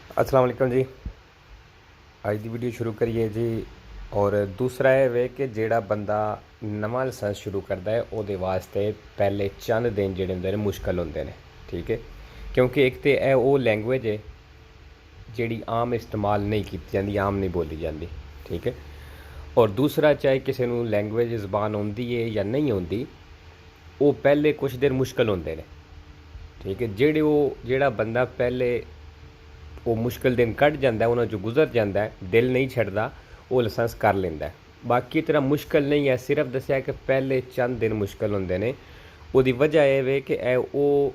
अस्सलाम वालेकुम जी। अज की वीडियो शुरू करिए जी। और दूसरा है वे कि जेड़ा बंदा नवा लाइसेंस शुरू करता है वो वास्ते पहले चंद दिन जेडे होंदे ने मुश्किल होंदे ने। ठीक है, क्योंकि एक तो यह वो लैंग्वेज है जेड़ी आम इस्तेमाल नहीं की जाती, आम नहीं बोली जाती। ठीक है, और दूसरा चाहे किसी को लैंग्वेज जबान आती है या नहीं आती, वो पहले कुछ दिन मुश्किल होंदे ने। ठीक है, जेड़ा बंदा पहले वो मुश्किल दिन कट जाता है, उन्होंने जो गुजर जाता है, दिल नहीं छड़ता, वो लाइसेंस कर लेंदा है। बाकी तरह मुश्किल नहीं है, सिर्फ दसिया कि पहले चंद दिन मुश्किल होंदे ने। उसकी वजह यह है कि वो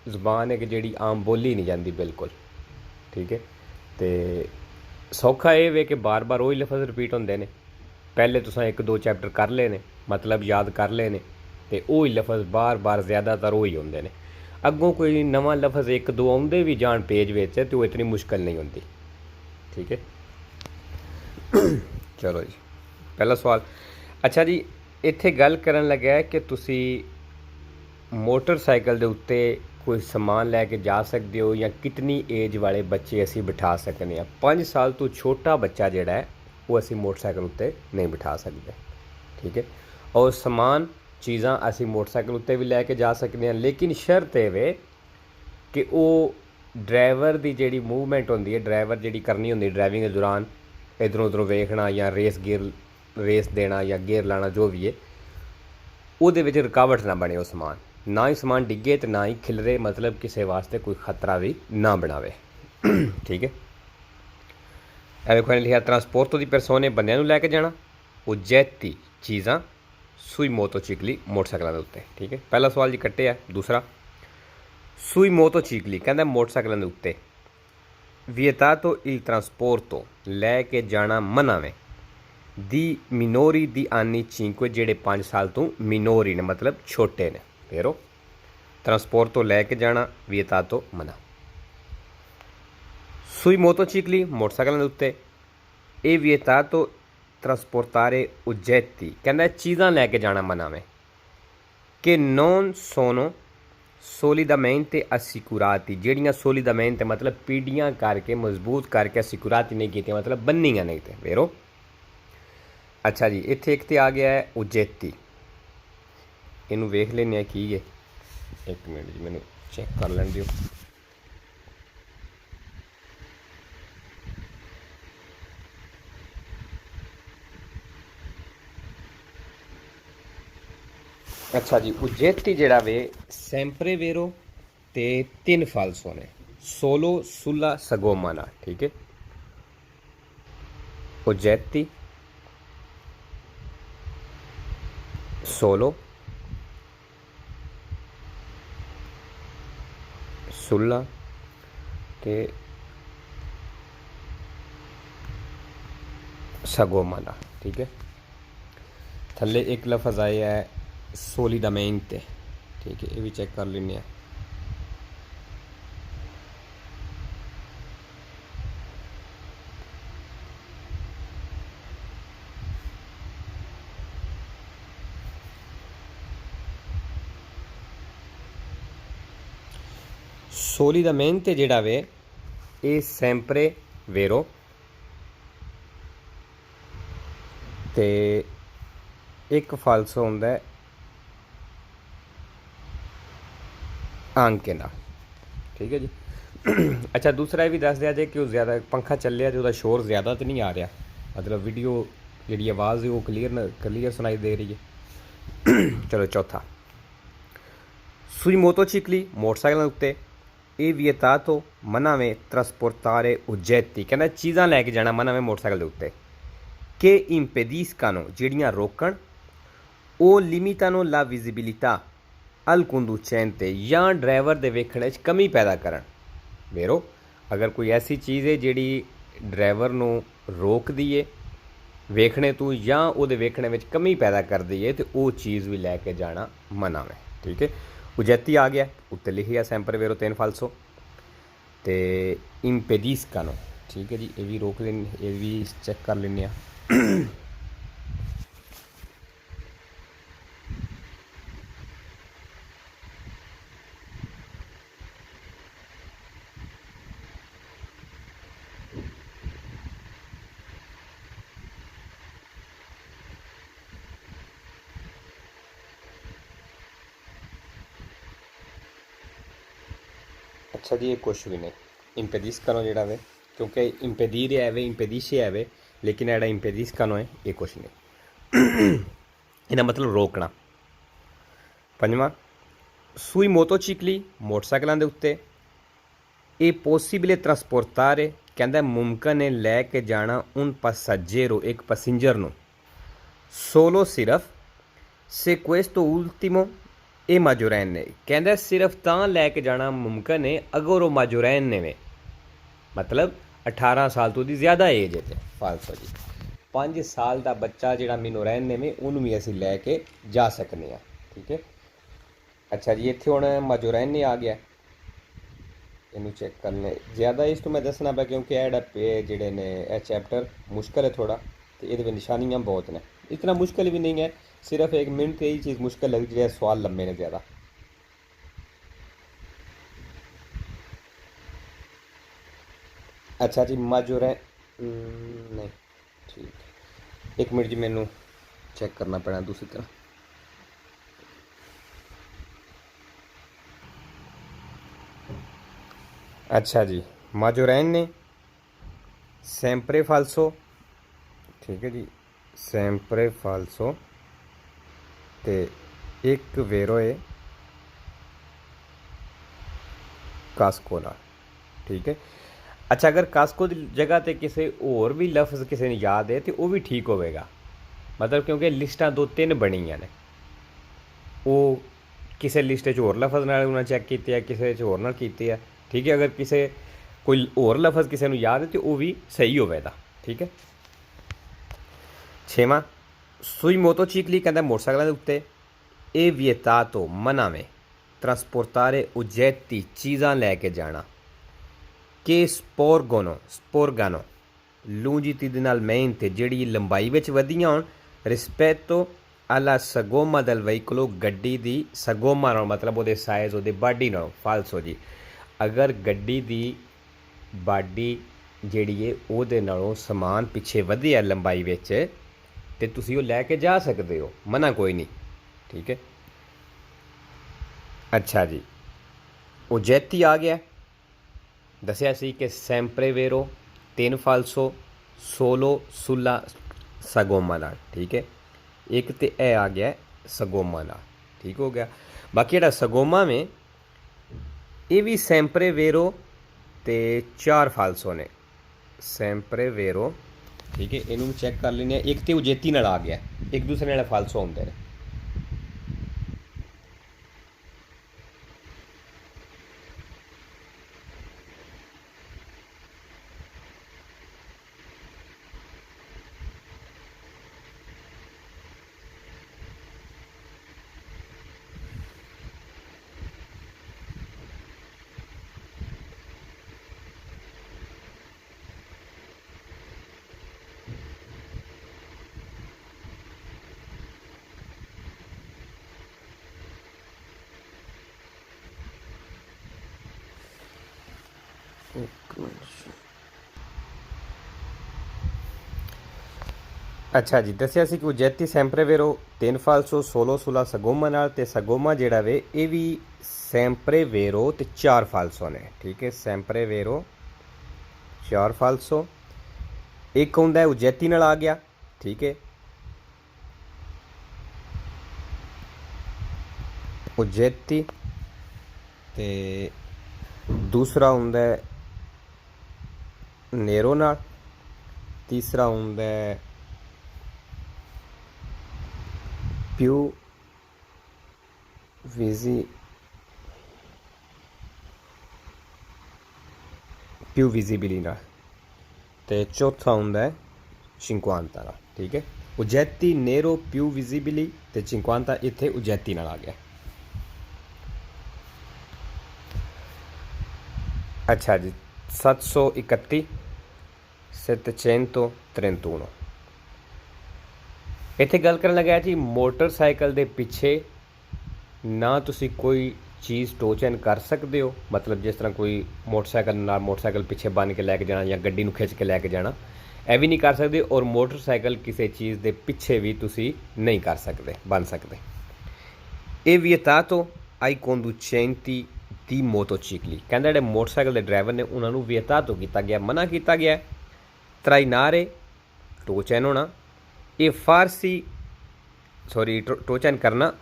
जबान है कि जी आम बोली नहीं जाती बिल्कुल। ठीक है, तो सौखा ये वे कि बार बार वही लफज रिपीट होंदे ने। पहले तुसा एक दो चैप्टर कर लेने, मतलब याद कर लेने, तो वही लफज बार बार ज़्यादातर वही होंदे ने। अगों कोई नवा लफज एक दो आउंदे भी जान पेज विच ते वो इतनी मुश्किल नहीं होंदी। ठीक है, चलो जी, पहला सवाल। अच्छा जी, इत्थे गल करन लग्या है कि तुसी मोटरसाइकिल दे उत्ते कोई समान लैके जा सकते हो या कितनी एज वाले बच्चे असी बिठा सकते हैं। 5 साल तो छोटा बच्चा जोड़ा है वो असी मोटरसाइकिल उत्ते नहीं बिठा सकते। ठीक है, और समान चीज़ां असी मोटरसाइकिल उत्ते भी लैके जा सकते हैं, लेकिन शर्त ये वे कि वो ड्राइवर की जी मूवमेंट होंगी है, ड्राइवर जी करनी होंगी ड्राइविंग के दौरान, इधरों उधरों वेखना या रेस देना या गेयर लाना जो भी है, वो रुकावट ना बने। वो समान ना ही समान डिगे तो ना ही खिलरे, मतलब किसी वास्ते कोई खतरा भी ना बनावे। ठीक है, देखो लिखा ट्रांसपोर्टो दी परसोने बंदे लैके जाना, उजैती चीज़ां सुई मोटोचिकली मोटरसाइकिलों के उत्ते। ठीक है, पहला सवाल जी कट्टे है। दूसरा, सुई मोटोचिकली कहता मोटरसाइकिलों के उत्ते विएटातो इल ट्रांसपोर्टो लैके जाना मना में दी मिनोरी दी आनी चिंकुए जेड़े 5 साल तो मिनोरी ने, मतलब छोटे ने। फेरो ट्रांसपोर्टो लैके जाना विएटातो मना। सुई मोटोचिकली मोटरसाइकिलों के उत्ते ए विएटातो ट्रांसपोर्टारे oggetti कहता चीज़ां लैके जाना मना में कि non sono solidamente assicurati, जेड़ियां solidamente मतलब पीढ़ियां करके मजबूत करके assicurati नहीं की, मतलब बन्नियां नहीं थे। वेरो अच्छा जी, इत्थे एक तो आ गया है oggetti, इनू वेख लेने की है। एक मिनट जी, मैंने चेक कर लैन दियो। अच्छा जी, oggetti जेड़ा वे sempre vero ते 3 falso ने, solo sulla sagomana। ठीक है, oggetti solo sulla ते sagomana। ठीक है, थल्ले एक लफज आया है solidamente। ठीक है, ये भी चेक कर लेने। solidamente जेड़ा वे ये sempre vero ते एक फालसो होंदा है आंके नाल। ठीक है जी। अच्छा, दूसरा ये भी दस दिया जाए कि ज़्यादा पंखा चल रहा जो शोर ज़्यादा तो नहीं आ रहा, मतलब वीडियो जी आवाज़ है वो क्लीयर सुनाई दे रही है। चलो चौथा, सुई मोटोचिकली मोटरसाइकिलों उत्ते ये विएटातो मना में trasportare oggetti कहना चीज़ां लैके जाना मना में मोटरसाइकिल के उत्ते che impediscano जेड़ियां रोकन ओ limitano la visibilità al conducente या ड्राइवर दे वेखने कमी पैदा करन। वेरो अगर कोई ऐसी चीज़ है जी ड्राइवर नू रोक दी है वेखने तो या वो वेखने में कमी पैदा कर दी है, तो वो चीज़ भी लैके जाना मना में। ठीक है, oggetti आ गया, उत्ते लिखिया sempre vero 3 falso ते impediscano। ठीक है जी, ये भी रोक लें, ये भी चेक कर लें। अच्छा जी, ये कुछ भी नहीं impediscono जेड़ा वे, क्योंकि impedire है वे impedisce है वे, लेकिन एड़ा impediscono है, ये कुछ नहीं। इहदा मतलब रोकना। पंजवां, sui motocicli मोटरसाइकिलों के उत्ते ये पॉसिबल ट्रांसपोर्टारे कहता मुमकिन है लैके जाना उन passaggero एक पैसेंजर नो सोलो सिर्फ से questo ultimo ए माजोरैन कहता सिर्फ तां लैके जाना मुमकिन है अगर वो माजोरैन ने मतलब 18 साल तो ज़्यादा एज है। फालसो जी 5 साल का बच्चा जो मिनोरैन ने में उन्होंने भी असी लैके जा सकने हैं। ठीक है। अच्छा जी, इतने हुण माजोरैन ने आ गया, इनू चेक करने ज़्यादा इस तो मैं दसना पा क्योंकि जोड़े ने यह चैप्टर मुश्किल है थोड़ा, तो ये निशानियाँ बहुत ने, इतना मुश्किल भी नहीं है, सिर्फ एक मिनट यही चीज़ मुश्किल लगती है, सवाल लंबे ने ज़्यादा। अच्छा जी, माजोरैन नहीं, ठीक, एक मिनट जी मैनू चेक करना पैना दूसरी तरह। अच्छा जी, माजोरैन ने सैम्प्रे फाल्सो, ठीक है जी, सैम्प्रे फाल्सो ते एक वेरोए कास्कोला। ठीक है। अच्छा, अगर कास्को की जगह तो किसी होर भी लफ्ज़ किसी ने याद है तो वह भी ठीक होगा, मतलब क्योंकि लिस्टां 2-3 बनियां ने, वो किसी लिस्ट होर लफ्ज़ नाल उन्हें चैक किए है, किसी होर नाल कीते है। ठीक है। अगर किसी कोई होर लफ्ज़ किसी को याद है तो वह भी सही होगा। ठीक है। 6वां, सुई मोटोचिकली कहता मोटरसाइकिलों के उत्ते ए विएतातो मना में ट्रांसपोर्टारे उजैती चीज़ां लैके जाना कि स्पोरगानो लूंजिट्यूडिनलमेंटे जिहड़ी लंबाई विच वधियां होण रिस्पेटो alla sagoma del veicolo गड्डी दी sagoma नाल मतलब ਉਹਦੇ साइज़ ਉਹਦੇ बाडी नालों। फालसो जी, अगर गड्डी दी बाडी जिहड़ी है ਉਹਦੇ नालों समान पिछे वधिया लंबाई विच ते तुसीं ਉਹ लै के जा सकते हो, मना कोई नहीं। ठीक है। अच्छा जी, उजैती आ गया, दसिया सी कि सैम्प्रे वेरो 3 फाल्सो सोलो सुला सगोमा नाल। ठीक है। एक तो यह आ गया सगोमा नाल, ठीक हो गया। बाकी जो सगोमा में ये भी सैम्प्रे वेरो ते 4 फाल्सो ने, सैम्प्रे वेरो। ठीक है। इनू चेक कर लेने, एक तो उजैती नाल आ गया, एक दूसरे नाल फाल्सो होंगे ने। अच्छा जी, दसिया सी कि उजैती सैम्प्रे वेरो 3 फाल्सो सोलो सुला सगोमा नाल ते सगोमा जेड़ा वे ये भी सैम्प्रे वेरो ते 4 फाल्सो ने। ठीक है। सैम्प्रे वेरो 4 फाल्सो, एक होंदा है उजैती नाल आ गया। ठीक है। उजैती ते दूसरा होंदा है नेरो नाल, तीसरा होंदा है प्यू विजिबिली नाल, ते चौथा होंदा है चिंक्वांता नाल। ठीक है। उजैती नेरो प्यू विजिबिली ते चिंक्वांता इत्थे उजैती नाल आ गया। अच्छा जी, 731 731 इत्थे गल करन लगा जी मोटरसाइकिल दे पिछे ना तुसी कोई चीज़ टोचन कर सकते हो, मतलब जिस तरह कोई मोटरसाइकिल पिछे बन के लैके जाना या गड्डी नूं खिंच के लैके जाना, यह भी नहीं कर सकते। और मोटरसाइकिल किसी चीज़ के पिछे भी तुसी नहीं कर सकते, बन सकते। ए विएतातो आई conducenti दी मोटोचिकली। कहता जिहड़े मोटरसाइकिल के ड्राइवर ने उन्होंने वियता तो किया गया, मना किया गया। त्राइनारे टो चैन होना, ये फारसी टो चैन करना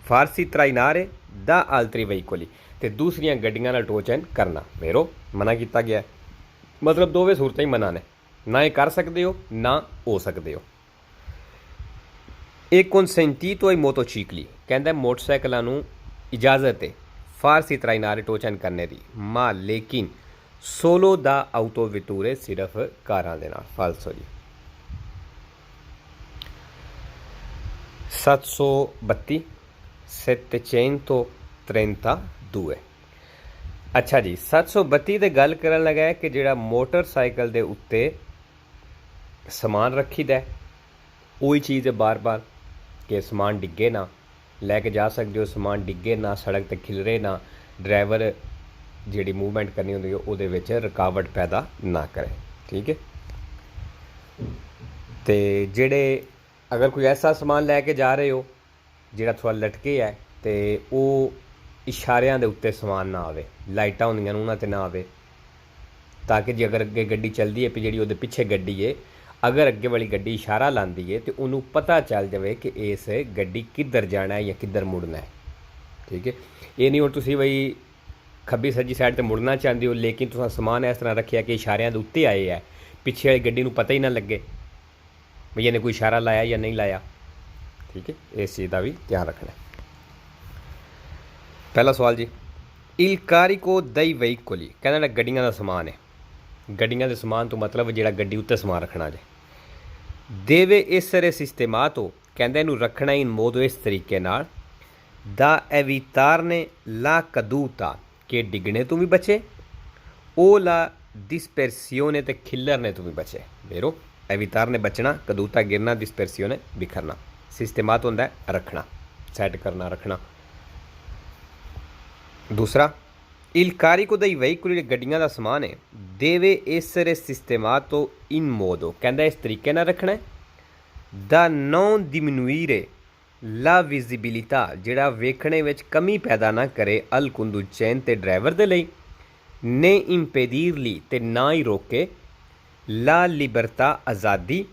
फारसी त्राइनारे दा आल्तरी वहीकोली, तो दूसरिया गड्डियां नाल टो चैन करना वेरो मना किया गया। मतलब दोवें सूरतें ही मना ने, ना ये कर सकते हो ना हो सकते हो। एक consentito ai motocicli, कहता मोटरसाइकिलों नूं इजाज़त है फारसी त्राइनारे टो चैन करने की, मां लेकिन सोलो दा आउटो वितूरे सिर्फ कारां दे नाल। फालसो जी 732 732। अच्छा जी 732 की गल करन लगा है कि जिहड़ा मोटरसाइकिल के उत्ते समान रखीदा है वही चीज़ है बार बार कि समान डिगे ना, लैके जा सकते हो, समान डिगे ना, सड़क ते खिलरे ना, ड्राइवर जिहड़ी मूवमेंट करनी होंदी है उहदे विच रुकावट पैदा ना करे। ठीक है, तो जिहड़े अगर कोई ऐसा समान लैके जा रहे हो जिहड़ा थोड़ा लटके है तो वो इशारियां दे उत्ते समान ना आवे, लाइटां होंदियां उन्हां ते ना आवे, ताकि जे अगर अगे गड्डी चलदी है जिहड़ी उहदे पिछे गड्डी है, अगर अगे वाली गड्डी इशारा लाती है तो उन्होंने पता चल जाए कि इस गड्डी किधर जाना है या किधर मुड़ना है। ठीक है, ये नहीं हो तुसी बई खब्बी सज्जी साइड ते मुड़ना चाहते हो लेकिन तुसा समान इस तरह रखिया कि इशारियां दे उत्ते आए है, पिछे वाली गड्डी नूं पता ही ना लगे भई इन्हें कोई इशारा लाया या नहीं लाया। ठीक है, इस चीज़ का भी ध्यान रखना है। पहला सवाल जी, इल कारिको दई वेहीकोली, कहना गड्डियां का समान है, गड्डियां के समान तो मतलब जिहड़ा गड्डी उत्ते समान रखना जे। देवे essere sistemato, कहंदे इनू रखना इन मोदो इस तरीके नाल दा evitarne la caduta, के डिगने तो भी बचे, ओ ला dispersione ते खिलरने तो भी बचे। वेरो एवितार ने बचना, कदूता गिरना, डिस्पेरसियोने बिखरना। सिस्टेमात होंदा है रखना, सेट करना, रखना। दूसरा il carico dei veicoli, गड्डियां का समान है, देवे essere sistemato in modo, कहंदा इस तरीके नाल रखना है da non diminuire la visibilità, जिहड़ा वेखने विच कमी पैदा ना करे al conducente ड्राइवर दे लई, ने impedirli ते ना ही रोके la libertà आज़ादी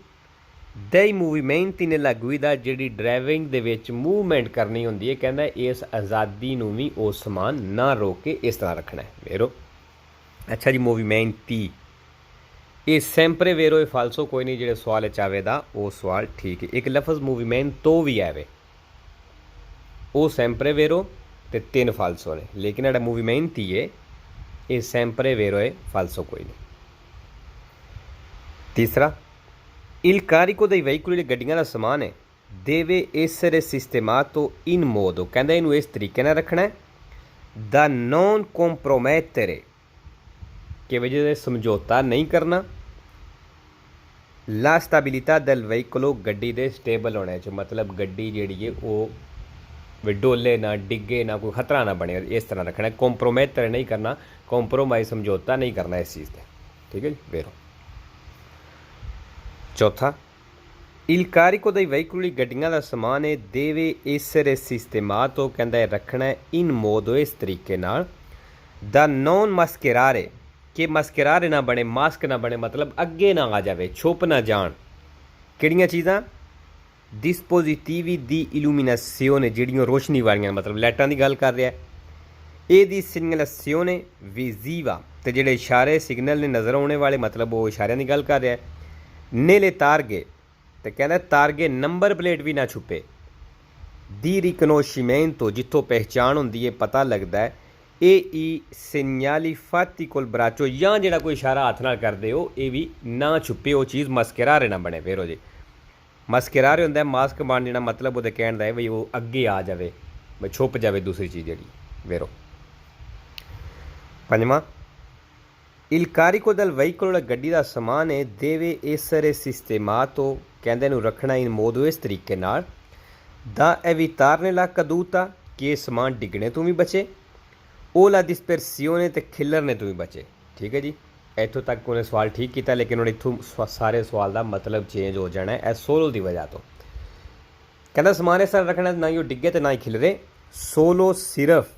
दई मूवमेंट nella guida, जिहड़ी ड्राइविंग दे विच मूवमेंट करनी होंदी है, कहंदा इस आज़ादी नूं भी ओ समान ना रोक के इस तरह रखना है। वेरो अच्छा जी, मूवमेंटी ये सैंपरे वेरो, ये फालसो कोई नहीं, जिहड़े सवाल चावे दा वो सवाल ठीक है। एक लफज मूवमेंट तो भी है वे, वो सैंपरे वेरो ते 3 फालसो ने, लेकिन जिहड़ा मूवमेंट ही है ये सैंपरे वेरो है, फालसो कोई नहीं। तीसरा il carico dei veicoli, गड्डियां का समान है, deve essere sistemato in modo, कहंदा इनू इस तरीके नाल रखना है da non compromettere, कि वजह से समझौता नहीं करना, la stabilità del veicolo, गड्डी दे स्टेबल होने च, मतलब गड्डी जिहड़ी है वो डोले ना, डिगे ना, कोई खतरा ना बने, इस तरह रखना है। कॉम्प्रोमेटर नहीं करना, कॉम्प्रोमाइज समझौता नहीं करना इस चीज़ से। ठीक है जी, वेरो। चौथा il carico dei veicoli, गड्डियां का समान है, deve essere sistemato, कहंदा है रखना है in modo, इस तरीके नाल da non mascherare, कि मस्करारे ना बने, मास्क ना बने, मतलब अगे ना आ जाए, छुप ना जान। किहड़ियां चीज़ां? dispositivi di illuminazione, जिहड़ियां रोशनी वालियां, मतलब लाइटां दी गल कर रहा है, ए दी segnalazione visiva, ते जिहड़े इशारे सिग्नल ने नज़र आने वाले, मतलब वो इशारियां दी गल कर रहा है। नेले तारगे, तो कहना तारगे नंबर प्लेट भी ना छुपे, दी रिकनोशिमेंटो, जिथों पहचान होंदी है, पता लगता है, ए ई सिग्नली फाती कोल ब्राचो, या जिहड़ा कोई इशारा हाथ नाल करदे हो ये भी ना छुपे, वो चीज़ मस्करारे ना बने। वेरो जी, मस्करारे होंदा है मास्क बन जाना, मतलब वो कहण दा है बई वो अगे आ जाए, बई छुप जाए दूसरी चीज़ जिहड़ी। वेरो पंजवां il carico del veicolo, गड्डी का समान है, deve essere sistemato, कहंदे इनू रखना इन मोदो, इस तरीके नाल da evitarne la caduta, कि समान डिगने तो भी बचे, ओ la dispersione, ते खिलरने तो भी बचे। ठीक है जी, इत्थों तक उन्हें सवाल ठीक किया, लेकिन उन्हें इत्थों सारे सवाल का मतलब चेंज हो जाना है सोलो की वजह तो। कहना समान इस तरह रखना ना ही डिगे तो ना ही खिलरे, सोलो सिर्फ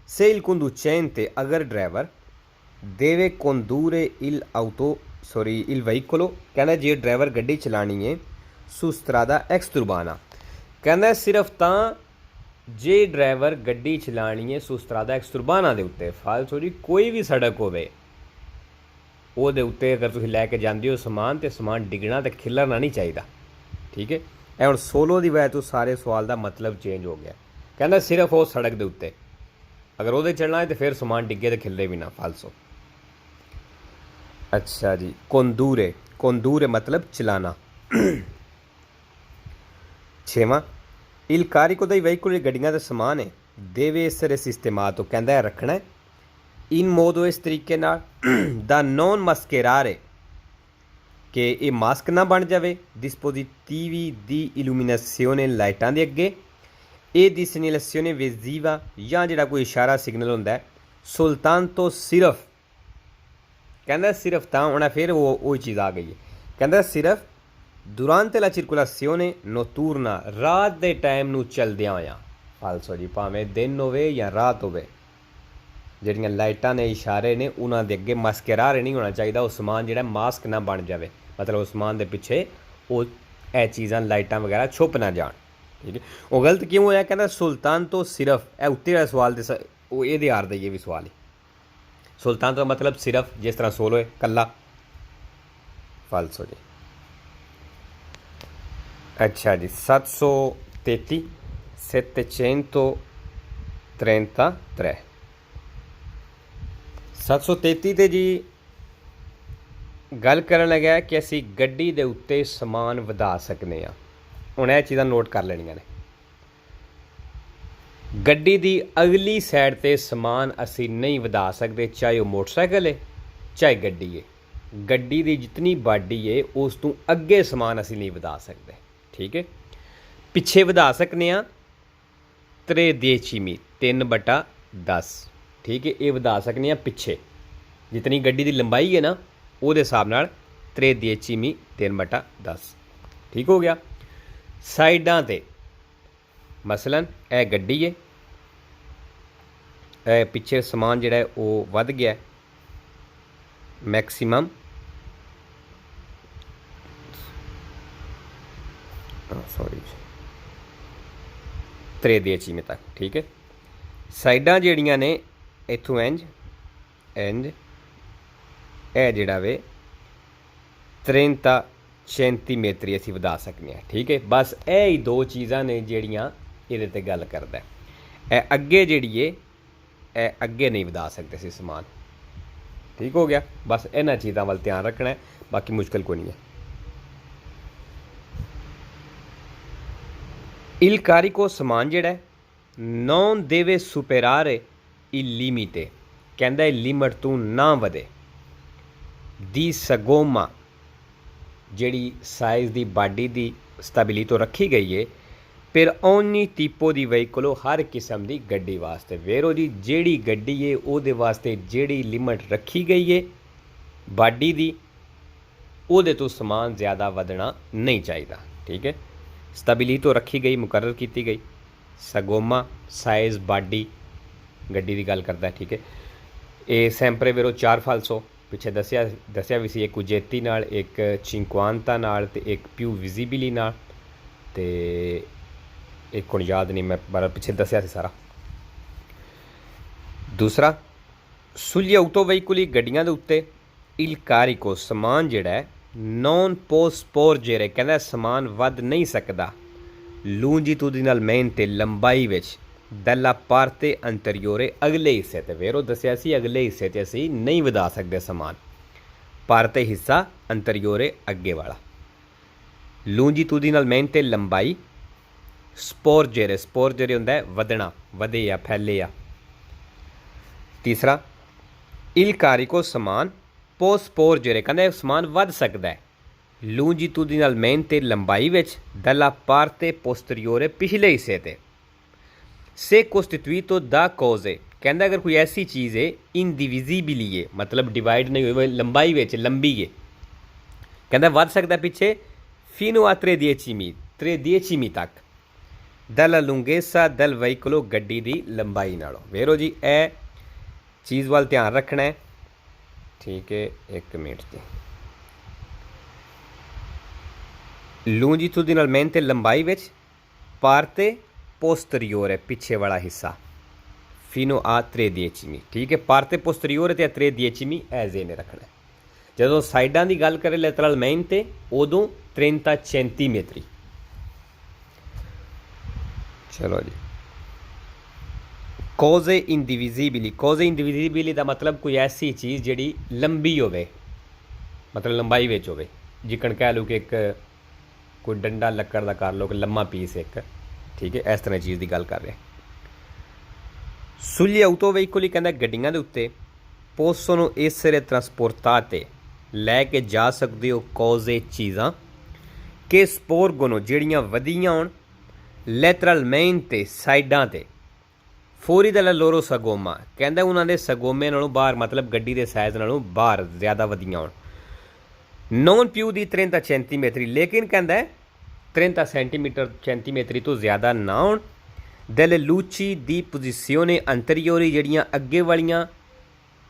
Se il conducente अगर driver deve condurre il veicolo कहना जे ड्राइवर गड्डी चलानी है su strada exturbana कहना सिर्फ तां जे ड्राइवर गड्डी चलानी है su strada exturbana दे उत्ते फालतू जी कोई भी सड़क होवे ਉਹਦੇ ਉੱਤੇ अगर तुसीं लैके जांदे हो समान तो समान डिगना तो खिलरना नहीं चाहिए। ठीक है, ਇਹ ਹੁਣ सोलो की वजह तो सारे सवाल का मतलब चेंज हो गया। कहना सिर्फ वो सड़क के उत्ते अगर वो चलना है तो फिर समान डिगे तो खिलरे भी ना फालसो। अच्छा जी, कोंदूरे मतलब चलाना। छेवां इल कारिको दा वेहीकुल गड्डियां दा समान है देवे essere sistemato कहंदा है रखना है इन मोदो इस तरीके दा नॉन मस्केरारे कि ये मास्क ना बन जाए डिस्पोजिटिवी दी इल्यूमिनेशियोने लाइटां दे अगे ए दी सेgnalazione visiva या जिहड़ा कोई इशारा सिग्नल होंदा है सुल्तान तो सिर्फ कहंदा सिर्फ तां होना फिर वो चीज़ आ गई है कहंदा सिर्फ durante la circolazione notturna रात दे टाइम नूं चलदियां होया फालसो जी भावें दिन होवे या रात होवे ਜਿਹੜੀਆਂ ਲਾਈਟਾਂ ਨੇ ਇਸ਼ਾਰੇ ਨੇ ਉਹਨਾਂ ਦੇ ਅੱਗੇ ਮਸਕਰਾਰੇ ਨਹੀਂ ਹੋਣਾ ਚਾਹੀਦਾ। ਉਹ ਸਮਾਨ ਜਿਹੜਾ ਮਾਸਕ ਨਾ ਬਣ ਜਾਵੇ ਮਤਲਬ ਉਸ ਸਮਾਨ ਦੇ ਪਿੱਛੇ ਉਹ ਇਹ ਚੀਜ਼ਾਂ ਲਾਈਟਾਂ ਵਗੈਰਾ ਛੁਪ ਨਾ ਜਾਣ। ਠੀਕ ਹੈ, ਉਹ ਗਲਤ ਕਿਉਂ ਹੋਇਆ ਕਹਿੰਦਾ ਸੁਲਤਾਨ ਤੋਂ ਸਿਰਫ ਇਹ ਉੱਤੇ ਵਾਲਾ ਸਵਾਲ ਦੇ ਉਹ ਇਹਦੇ ਆਰ ਦਾ ਇਹ ਵੀ ਸਵਾਲ ਹੈ। ਸੁਲਤਾਨ ਤੋਂ ਮਤਲਬ ਸਿਰਫ ਜਿਸ ਤਰ੍ਹਾਂ ਸੋਲੋ ਹੈ ਕੱਲਾ ਫਾਲਸੋ ਜੀ। अच्छा जी 733 733 733 ਤੇ ਜੀ ਗੱਲ ਕਰਨ ਲੱਗਾ ਕਿ ਅਸੀਂ ਗੱਡੀ ਦੇ ਉੱਤੇ ਸਮਾਨ ਵਧਾ ਸਕਨੇ ਆ। ਹੁਣ ਇਹ ਚੀਜ਼ਾਂ ਨੋਟ ਕਰ ਲੈਣੀਆਂ ਨੇ। ਗੱਡੀ ਦੀ ਅਗਲੀ ਸਾਈਡ ਤੇ ਸਮਾਨ ਅਸੀਂ ਨਹੀਂ ਵਧਾ ਸਕਦੇ ਚਾਹੇ ਉਹ ਮੋਟਰਸਾਈਕਲ ਹੈ ਚਾਹੇ ਗੱਡੀ ਹੈ। ਗੱਡੀ ਦੀ ਜਿਤਨੀ ਬਾਡੀ ਹੈ ਉਸ ਤੋਂ ਅੱਗੇ ਸਮਾਨ ਅਸੀਂ ਨਹੀਂ ਵਧਾ ਸਕਦੇ। ठीक है, पिछे वधा सकने 3/10 3/10। ठीक है, ये वधा सकने पिछे जितनी गड्डी की लंबाई है ना वो हिसाब नाल 3/10 3/10। ठीक हो गया। साइडां ते मसलन यह गड्डी है पिछे समान जिहड़ा वो वध गया मैक्सीमम सॉरी 3/10 तक। ठीक है, साइडां जिहड़ियां ने इत्थों इंज ਇਹ ਜਿਹੜਾ ਵੇ 30 ਸੈਂਟੀਮੀਟਰ ਅਸੀਂ ਵਧਾ ਸਕਦੇ ਹਾਂ। ਠੀਕ ਹੈ, ਬਸ ਇਹ ਹੀ ਦੋ ਚੀਜ਼ਾਂ ਨੇ ਜਿਹੜੀਆਂ ਇਹਦੇ ਤੇ ਗੱਲ ਕਰਦਾ। ਇਹ ਅੱਗੇ ਜਿਹੜੀ ਏ ਇਹ ਅੱਗੇ ਨਹੀਂ ਵਧਾ ਸਕਦੇ ਸੀ ਸਮਾਨ। ਠੀਕ ਹੋ ਗਿਆ, ਬਸ ਇਹਨਾਂ ਚੀਜ਼ਾਂ ਵੱਲ ਧਿਆਨ ਰੱਖਣਾ ਹੈ, ਬਾਕੀ ਮੁਸ਼ਕਿਲ ਕੋਈ ਨਹੀਂ ਹੈ। Il carico समान ਜਿਹੜਾ non deve superare il limite ਕਹਿੰਦਾ ਇਹ ਲਿਮਟ ਤੋਂ ਨਾ ਵਧੇ ਦੀ sagoma ਜਿਹੜੀ ਸਾਈਜ਼ ਦੀ ਬਾਡੀ ਦੀ ਸਟੈਬਿਲਿਟੀ ਤੋਂ ਰੱਖੀ ਗਈ ਹੈ per ogni tipo di veicolo ਹਰ ਕਿਸਮ ਦੀ ਗੱਡੀ ਵਾਸਤੇ। ਵੇਰੋ ਜੀ ਜਿਹੜੀ ਗੱਡੀ ਹੈ ਉਹਦੇ ਵਾਸਤੇ ਜਿਹੜੀ ਲਿਮਟ ਰੱਖੀ ਗਈ ਹੈ ਬਾਡੀ ਦੀ ਉਹਦੇ ਤੋਂ ਸਮਾਨ ਜ਼ਿਆਦਾ ਵਧਣਾ ਨਹੀਂ ਚਾਹੀਦਾ। ਠੀਕ ਹੈ, स्टैबिलिटी तो रखी गई मुकर्रर की गई। सगोमा साइज़ बाडी गड्डी की गल करता है। ठीक है, ये सैंपरे वेरो 4 फालसो पिछे दसिया भी सी, एक उजेती नाल, एक चिंकुआंता नाल ते एक प्यू विजिबिली नाल ते एक हुण याद नहीं मैं बार पिछे दसिया सी सारा। दूसरा सुली आउटो वेहीकुली गड्डियां दे उत्ते इल कारिको समान जिहड़ा है नॉन पोस्पोर्जेरे कहना समान वध नहीं सकता लूंजीट्यूडिनलमेंटे लंबाई विच दला पार्टे अंतरियोरे अगले हिस्से ते। वेरो दसिया सी अगले हिस्से ते असी नहीं वधा सकते समान। पार्टे हिस्सा अंतरियोरे अगे वाला। लूंजीट्यूडिनलमेंटे लंबाई स्पोर्जेरे हुंदा है वधना वधे या फैले या। तीसरा इल कारिको समान पोस्पोर्जेरे कहते समान वध सकता है लूंजीट्यूडिनलमेंटे लंबाई विच दला पार्टे पोस्टीरियोरे पिछले हिस्से ते से कोस्टिट्यूito दा कोजे कहता अगर कोई ऐसी चीज़ है इनडिविजिबली है मतलब डिवाइड नहीं हुई लंबाई विच लंबी है कहता वध सकता पिछे fino a 3/10 तक। della lunghezza del veicolo ਗੱਡੀ ਦੀ ਲੰਬਾਈ ਨਾਲੋਂ। ਵੇਰੋ ਜੀ ਇਹ ਚੀਜ਼ ਵੱਲ ਧਿਆਨ ਰੱਖਣਾ ਹੈ। ਠੀਕ ਹੈ, 1 ਮਿੰਟ ਜੀ। longitudinalmente ਲੰਬਾਈ ਵਿੱਚ parte posteriore ਪਿੱਛੇ ਵਾਲਾ ਹਿੱਸਾ fino a 3 decimi। ਠੀਕ ਹੈ, parte posteriore ਤੇ 3 decimi ਐਜ਼ੇ ਨੇ ਰੱਖਣਾ। ਜਦੋਂ ਸਾਈਡਾਂ ਦੀ ਗੱਲ ਕਰੇ ਲੈਟਰਲmente ਉਦੋਂ 30 centimetri। चलो जी, cose indivisibili। cose indivisibili ਦਾ ਮਤਲਬ ਕੋਈ ਐਸੀ ਚੀਜ਼ ਜਿਹੜੀ ਲੰਬੀ ਹੋਵੇ, ਮਤਲਬ ਲੰਬਾਈ ਵਿੱਚ ਹੋਵੇ। ਜਿਕਣ ਕਹਿ ਲਓ ਕਿ ਇੱਕ ਕੋਈ ਡੰਡਾ ਲੱਕੜ ਦਾ ਕਰ ਲਓ ਕਿ ਲੰਮਾ ਪੀਸ ਇੱਕ। ਠੀਕ ਹੈ, ਇਸ ਤਰ੍ਹਾਂ ਚੀਜ਼ ਦੀ ਗੱਲ ਕਰ ਰਹੇ। sugli autoveicoli ਕਹਿੰਦਾ ਗੱਡੀਆਂ ਦੇ ਉੱਤੇ possono essere trasportate ਲੈ ਕੇ ਜਾ ਸਕਦੇ ਹੋ cose ਚੀਜ਼ਾਂ ਕਿ sporgono ਜਿਹੜੀਆਂ ਵਧੀਆਂ ਹੋਣ ਲੈਟਰਲmente ਸਾਈਡਾਂ 'ਤੇ ਫੋਰੀ ਦਾ ਲੋਰੋ ਸਗੋਮਾ ਕਹਿੰਦਾ ਉਹਨਾਂ ਦੇ ਸਗੋਮੇ ਨਾਲੋਂ ਬਾਹਰ, ਮਤਲਬ ਗੱਡੀ ਦੇ ਸਾਈਜ਼ ਨਾਲੋਂ ਬਾਹਰ ਜ਼ਿਆਦਾ ਵਧੀਆਂ ਹੋਣ। ਨੌਨ ਪਿਊ ਦੀ 30 centimetri ਲੇਕਿਨ ਕਹਿੰਦਾ 30 centimetri ਤੋਂ ਜ਼ਿਆਦਾ ਨਾ ਹੋਣ। ਦੈਲੇ ਲੂਚੀ ਦੀ ਪੋਜੀਸ਼ਨੇ ਅੰਤਰੀਓਰੀ ਜਿਹੜੀਆਂ ਅੱਗੇ ਵਾਲੀਆਂ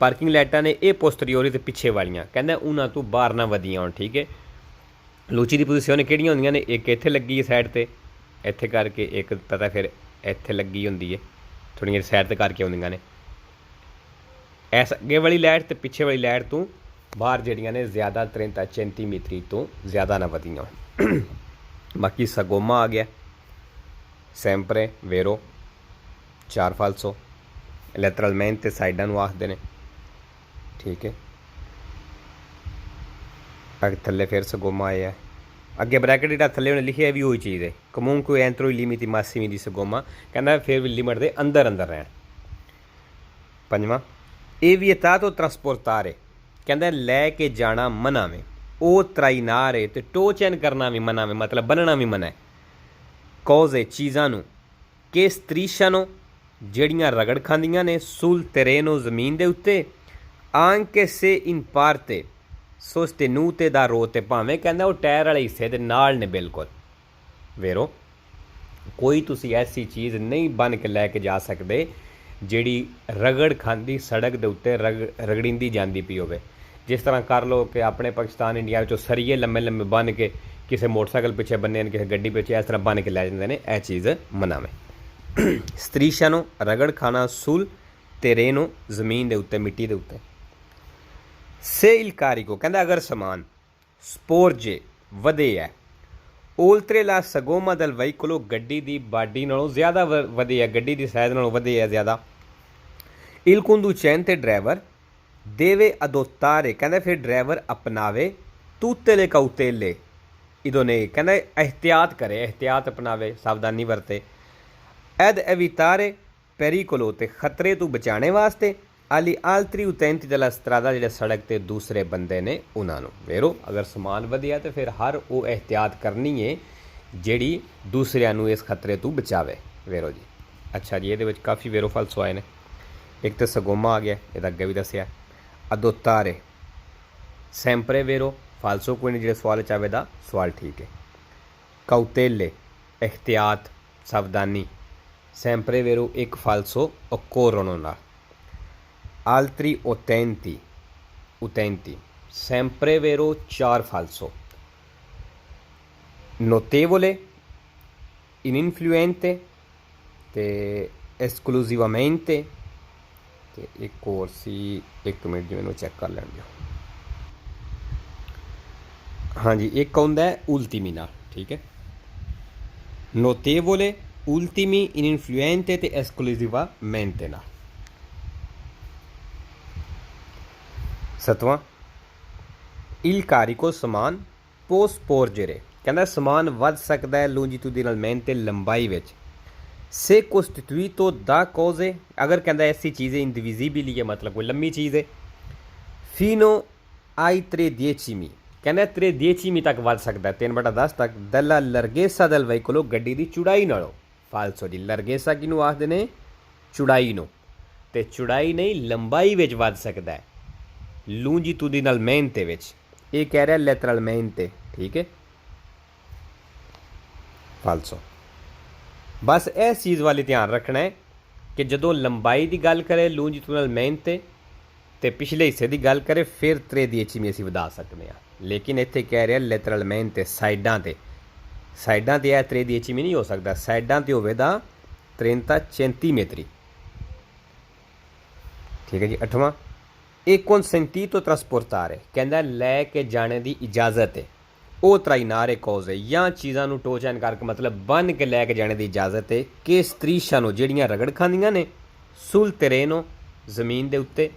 ਪਾਰਕਿੰਗ ਲਾਈਟਾਂ ਨੇ ਇਹ ਪੋਸਟਰੀਓਰੀ ਤੇ ਪਿੱਛੇ ਵਾਲੀਆਂ ਕਹਿੰਦਾ ਉਹਨਾਂ ਤੋਂ ਬਾਹਰ ਨਾ ਵਧੀਆਂ ਹੋਣ। ਠੀਕ ਹੈ, ਲੂਚੀ ਦੀ ਪੋਜੀਸ਼ਨ ਕਿਹੜੀਆਂ ਹੁੰਦੀਆਂ ਨੇ? ਇੱਕ ਇੱਥੇ ਲੱਗੀ ਹੈ ਸਾਈਡ 'ਤੇ ਇੱਥੇ ਕਰਕੇ, ਇੱਕ ਪਤਾ ਫਿਰ ਇੱਥੇ ਲੱਗੀ ਹੁੰਦੀ ਹੈ ਥੋੜ੍ਹੀਆਂ ਸਾਈਡ 'ਤੇ ਕਰਕੇ ਆਉਂਦੀਆਂ ਨੇ। ਇਸ ਅੱਗੇ ਵਾਲੀ ਲਾਈਟ ਅਤੇ ਪਿੱਛੇ ਵਾਲੀ ਲਾਈਟ ਤੋਂ ਬਾਹਰ ਜਿਹੜੀਆਂ ਨੇ ਜ਼ਿਆਦਾ 30 centimetri ਤੋਂ ਜ਼ਿਆਦਾ ਨਾ ਵਧੀਆਂ ਹੋਣ। ਬਾਕੀ ਸਗੋਮਾ ਆ ਗਿਆ, ਸੈਂਪਰੇ ਵੇਰੋ 4 falso ਲੈਟਰਲmente ਸਾਈਡਾਂ ਨੂੰ ਆਖਦੇ ਨੇ। ਠੀਕ ਹੈ, ਥੱਲੇ ਫਿਰ ਸਗੋਮਾ ਆਇਆ। ਅੱਗੇ ਬ੍ਰੈਕਟ ਜਿਹੜਾ ਥੱਲੇ ਉਹਨੇ ਲਿਖਿਆ ਵੀ ਉਹੀ ਚੀਜ਼ ਹੈ। ਕਮੂੰਕੋ ਐਂਟਰੋ ਲਿਮਿਟ ਮਾਸੀਮੀ ਦੀ ਸਗੋਮਾ ਕਹਿੰਦਾ ਫਿਰ ਵੀ ਲਿਮਟ ਦੇ ਅੰਦਰ ਅੰਦਰ ਰਹਿਣ। 5ਵਾਂ ਇਹ ਵੀ ਤਾਂ ਤੋਂ ਟਰਾਂਸਪੋਰਟਾਰੇ ਕਹਿੰਦਾ ਲੈ ਕੇ ਜਾਣਾ ਮਨਾ ਵੇ। ਉਹ ਤਰਾਈਨਾਰੇ ਤੇ ਟੋ ਚੈਨ ਕਰਨਾ ਵੀ ਮਨਾ ਵੇ, ਮਤਲਬ ਬੰਨਣਾ ਵੀ ਮਨਾ ਹੈ। ਕੋਜ਼ੇ ਚੀਜ਼ਾਂ ਨੂੰ ਕਿ ਸਤਰੀਸ਼ਾਨੋ ਜਿਹੜੀਆਂ ਰਗੜ ਖਾਂਦੀਆਂ ਨੇ ਸੁਲ ਤੇਰੇਨੋ ਜ਼ਮੀਨ ਦੇ ਉੱਤੇ ਆਂਕੇ ਸੇ ਇਨ ਪਾਰਤੇ ਸੋਸਟੇਨੂਤੇ ਦਾ ਰੋ ਤੇ ਭਾਵੇਂ ਕਹਿੰਦਾ ਉਹ ਟਾਇਰ ਵਾਲੇ ਹਿੱਸੇ ਦੇ ਨਾਲ ਨੇ ਬਿਲਕੁਲ। ਵੇਰੋ ਕੋਈ ਤੁਸੀਂ ਐਸੀ ਚੀਜ਼ ਨਹੀਂ ਬਣ ਕੇ ਲੈ ਕੇ ਜਾ ਸਕਦੇ ਜਿਹੜੀ ਰਗੜ ਖਾਂਦੀ ਸੜਕ ਦੇ ਉੱਤੇ ਰਗੜਿੰਦੀ ਜਾਂਦੀ ਪਈ ਹੋਵੇ। ਜਿਸ ਤਰ੍ਹਾਂ ਕਰ ਲਓ ਕਿ ਆਪਣੇ ਪਾਕਿਸਤਾਨ ਇੰਡੀਆ ਵਿੱਚੋਂ ਸਰੀਏ ਲੰਮੇ ਲੰਮੇ ਬੰਨ ਕੇ ਕਿਸੇ ਮੋਟਰਸਾਈਕਲ ਪਿੱਛੇ ਬੰਨੇ ਨੇ, ਕਿਸੇ ਗੱਡੀ ਪਿੱਛੇ ਇਸ ਤਰ੍ਹਾਂ ਬੰਨ ਕੇ ਲੈ ਜਾਂਦੇ ਨੇ, ਇਹ ਚੀਜ਼ ਮਨਾਵੇਂ। ਸਤਰੀਸ਼ਾਨੋ ਰਗੜ ਖਾਣਾ ਸੁਲ ਤੇਰੇਨੋ ਜ਼ਮੀਨ ਦੇ ਉੱਤੇ ਮਿੱਟੀ ਦੇ ਉੱਤੇ। ਸੇ ਇਲ ਕਾਰੀਗੋ ਕਹਿੰਦਾ ਅਗਰ ਸਮਾਨ ਸਪੋਰਜੇ ਵਧੇ ਹੈ ਓਲਤਰੇ ਲਾ ਸਗੋਮਾ ਦਲ ਵਹੀਕਲੋ ਗੱਡੀ ਦੀ ਬਾਡੀ ਨਾਲੋਂ ਜ਼ਿਆਦਾ ਵਧੇ ਹੈ, ਗੱਡੀ ਦੀ ਸਾਈਜ਼ ਨਾਲੋਂ ਵਧੇ ਹੈ ਜ਼ਿਆਦਾ। ਇਲ ਕੁੰਦੂਚੈਨ ਤੇ ਡਰਾਈਵਰ ਦੇਵੇ ਅਦੋਤਾਰੇ ਕਹਿੰਦਾ ਫਿਰ ਡਰਾਈਵਰ ਅਪਣਾਵੇ ਤੂਤੇਲੇ ਕਾਉਤੇਲੇ ਇਦੋਨੇ ਕਹਿੰਦਾ ਇਹਤਿਆਤ ਕਰੇ, ਇਹਤਿਆਤ ਅਪਣਾਵੇ, ਸਾਵਧਾਨੀ ਵਰਤੇ। ਐਦ ਐਵੀਤਾਰੇ ਪੈਰੀਕੋਲੋ ਤੇ ਖਤਰੇ ਤੋਂ ਬਚਾਉਣੇ ਵਾਸਤੇ ਆਲੀ ਆਲਤਰੀ ਉਤੈਂਤੀ ਦਲਾ ਸਤਰਾਦਾ ਜਿਹੜੇ ਸੜਕ 'ਤੇ ਦੂਸਰੇ ਬੰਦੇ ਨੇ ਉਹਨਾਂ ਨੂੰ। ਵੇਰੋ ਅਗਰ ਸਮਾਨ ਵਧਿਆ ਤਾਂ ਫਿਰ ਹਰ ਉਹ ਇਹਤਿਆਤ ਕਰਨੀ ਹੈ ਜਿਹੜੀ ਦੂਸਰਿਆਂ ਨੂੰ ਇਸ ਖਤਰੇ ਤੋਂ ਬਚਾਵੇ। ਵੇਰੋ ਜੀ, ਅੱਛਾ ਜੀ, ਇਹਦੇ ਵਿੱਚ ਕਾਫੀ ਵੇਰੋ ਫਾਲਸੋ ਆਏ ਨੇ। ਇੱਕ ਤਾਂ ਸਗੋਮਾ ਆ ਗਿਆ, ਇਹਦਾ ਅੱਗੇ ਵੀ ਦੱਸਿਆ। ਅਦੋਤਾਰੇ ਸੈਂਪਰੇ ਵੇਰੋ ਫਾਲਸੋ ਕੋਈ ਨਹੀਂ, ਜਿਹੜੇ ਸਵਾਲ 'ਚ ਆਵੇ ਦਾ ਸਵਾਲ ਠੀਕ ਹੈ। ਕਾਉਤੇਲੇ ਇਹਤਿਆਤ ਸਾਵਧਾਨੀ, ਸੈਂਪਰੇ ਵੇਰੋ ਇੱਕ ਫਾਲਸੋ ਓਕੋਰੋਨੋ ਨਾਲ। altri utenti utenti sempre vero 4 falso notevole ininfluente ਤੇ esclusivamente ਤੇ ਇੱਕ ਹੋਰ ਸੀ, 1 ਮਿੰਟ ਜੀ ਮੈਨੂੰ ਚੈੱਕ ਕਰ ਲੈਣ ਦਿਓ। ਹਾਂਜੀ, ਇੱਕ ਆਉਂਦਾ ਹੈ ultimi ਨਾਲ। ਠੀਕ ਹੈ, notevole ultimi ininfluente ਤੇ esclusivamente ਨਾਲ। 7ਵਾਂ ਇਲ ਕਾਰੀਕੋ ਸਮਾਨ ਪੋਸਪੋਰਜਰੇ ਕਹਿੰਦਾ ਸਮਾਨ ਵੱਧ ਸਕਦਾ ਹੈ ਲੌਂਜੀਟੂਡਿਨਲmente ਲੰਬਾਈ ਵਿੱਚ। ਸੇ ਕੋਸਟੀਟੂਈਟੋ ਦਾ ਕੋਜ਼ੇ ਅਗਰ ਕਹਿੰਦਾ ਐਸੀ ਚੀਜ਼ ਹੈ ਇੰਡੀਵਿਜ਼ੀਬਿਲੀ ਹੈ, ਮਤਲਬ ਕੋਈ ਲੰਮੀ ਚੀਜ਼ ਹੈ। ਫੀਨੋ ਆਈ 3 decimi ਕਹਿੰਦਾ 3 decimi ਤੱਕ ਵੱਧ ਸਕਦਾ, 3/10 ਤੱਕ। ਦਲਾ ਲਰਗੇਸਾ ਦਲ ਵਹੀਕਲੋ ਗੱਡੀ ਦੀ ਚੁੜਾਈ ਨਾਲੋਂ। ਫਾਲਸੋ ਜੀ, ਲਰਗੇਸਾ ਕਿਹਨੂੰ ਆਖਦੇ ਨੇ? ਚੁੜਾਈ ਨੂੰ। ਤੇ ਚੁੜਾਈ ਨਹੀਂ ਲੰਬਾਈ ਵਿੱਚ ਵੱਧ ਸਕਦਾ ਹੈ longitudinalmente ਵਿੱਚ। ਇਹ ਕਹਿ ਰਿਹਾ ਲੈਟਰਲmente। ਠੀਕ ਹੈ, ਫਾਲਸੋ। बस इस चीज़ वाली ध्यान रखना है कि जदों लंबाई की गल करें लॉन्जिट्यूडनल मेहनत ते पिछले हिस्से की गल करें फिर 3 इंच भी असीं वधा सकते हैं, लेकिन इत्थे कह रहे लैतरल मेहनत साइडां ते यह 3 इंच भी नहीं हो सकता, साइडां ते होवे दा 30 centimetri। ठीक है जी। 8वां e consentito trasportare कहता लैके जाने की इजाज़त है ਉਹ ਤਰਾਈਨਾਰੇ ਕੋਜ਼ ਹੈ ਜਾਂ ਚੀਜ਼ਾਂ ਨੂੰ ਟੋਚ ਐਨ ਕਰਕੇ मतलब बन के लैके जाने की इजाज़त है कि ਸਤਰੀਸ਼ਾਂ ਨੂੰ ਜਿਹੜੀਆਂ ਰਗੜ ਖਾਂਦੀਆਂ ਨੇ ਸੁਲ ਤਰੇਨੋ ਜ਼ਮੀਨ ਦੇ ਉੱਤੇ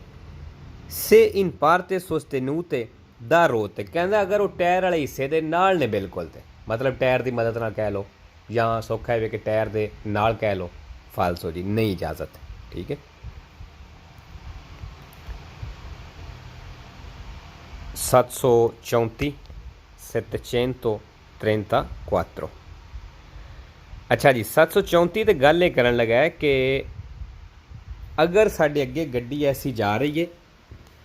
ਸੇ ਇਨ ਪਾਰਤੇ ਸੋਸਟੇਨੂਤੇ ਦਾ ਰੋਤ ਕਹਿੰਦਾ ਅਗਰ ਉਹ ਟਾਇਰ ਵਾਲੇ ਹਿੱਸੇ ਦੇ ਨਾਲ ਨੇ ਬਿਲਕੁਲ ਤੇ मतलब टायर की मदद ਨਾਲ कह लो या सौखा है कि टायर के नाल कह लो फालसो जी नहीं इजाज़त। ठीक है। 734 734। अच्छा जी 734 तो गल ये करन लगा है कि अगर साढ़े अगे गड्डी ऐसी जा रही है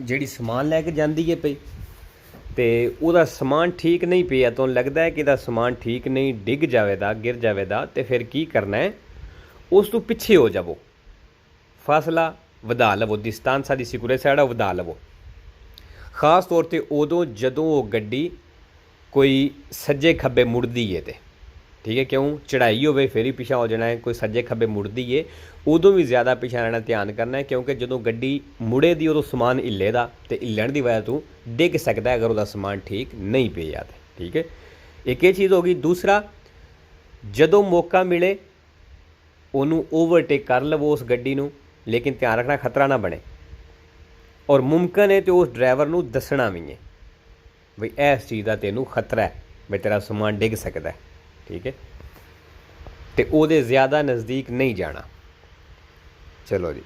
जिहड़ी समान लैके जाती है पई तो वह समान ठीक नहीं पिया तो लगता है कि इहदा समान ठीक नहीं डिग जाएगा गिर जाएगा तो फिर की करना है उस तो पिछे हो जावो, फासला वधा लवो, डिस्टेंस दी सिक्योरिटी साइड वधा लवो। खास तौर पर उदों जदों वो गड्डी कोई सज्जे खब्बे मुड़दी है तो ठीक है, क्यों चढ़ाई हो फिर ही पिछा हो जाना है, कोई सज्जे खब्बे मुड़दी है उदों भी ज़्यादा पिछा रहना ध्यान करना है, क्योंकि जदों गड्डी मुड़े दी उदों समान हिले दा तो हिलन की वजह तो डिग सकता है अगर वह समान ठीक नहीं पे जाता। ठीक है, एक ये चीज़ होगी। दूसरा जदों मौका मिले उन्होंने ओवरटेक कर लवो उस गड्डी नूं, लेकिन ध्यान रखना खतरा ना बने और मुमकिन है तो उस ड्राइवर नूं दसना भी है बई इस चीज़ का तेनों खतरा है बई तेरा समान डिग सकता है। ठीक है, तो वो ज़्यादा नज़दीक नहीं जाना। चलो जी,